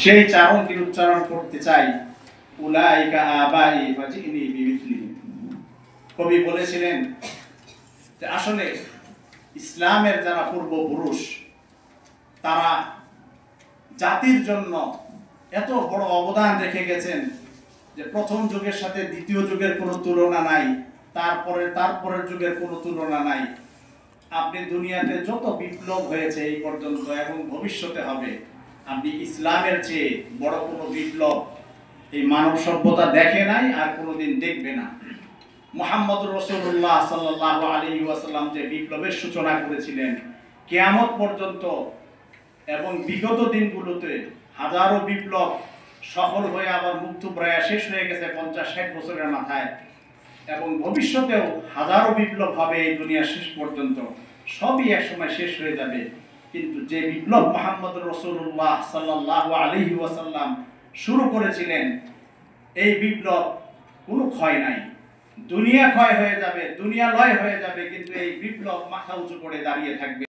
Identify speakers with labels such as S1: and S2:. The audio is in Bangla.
S1: সেই চারণটি উচ্চারণ করতে চাই, উলাইকা আবাই ফাজিনি বিমিথলিহি। কবি বলেছিলেন যে আসলে ইসলামের যারা পূর্বপুরুষ তারা জাতির জন্য এত বড় অবদান রেখে গেছেন যে প্রথম যুগের সাথে দ্বিতীয় যুগের কোনো তুলনা নাই, তারপরের যুগের কোনো তুলনা নাই। আপনি দুনিয়াতে যত বিপ্লব হয়েছে এই পর্যন্ত এবং ভবিষ্যতে হবে, আপনি ইসলামের চেয়ে বড় কোনো বিপ্লব এই মানব সভ্যতা দেখে নাই আর কোনোদিন দেখবে না। মুহাম্মদ রাসূলুল্লাহ সাল্লাল্লাহু আলাইহি ওয়াসাল্লাম যে বিপ্লবের সূচনা করেছিলেন, কিয়ামত পর্যন্ত এবং বিগত দিনগুলোতে হাজারো বিপ্লব সফল হয়ে আবার মুক্তপ্রায় শেষ হয়ে গেছে 50-60 বছরের মাথায়, এবং ভবিষ্যতেও হাজারো বিপ্লব হবে এই দুনিয়া শেষ পর্যন্ত, সবই একসময় শেষ হয়ে যাবে। কিন্তু যে বিপ্লব মুহাম্মদ রাসূলুল্লাহ সাল্লাল্লাহু আলাইহি ওয়াসাল্লাম শুরু করেছিলেন, এই বিপ্লব কোনো ক্ষয় নাই। দুনিয়া ক্ষয় হয়ে যাবে, দুনিয়া লয় হয়ে যাবে, কিন্তু এই বিপ্লব মাথা উঁচু করে দাঁড়িয়ে থাকবে।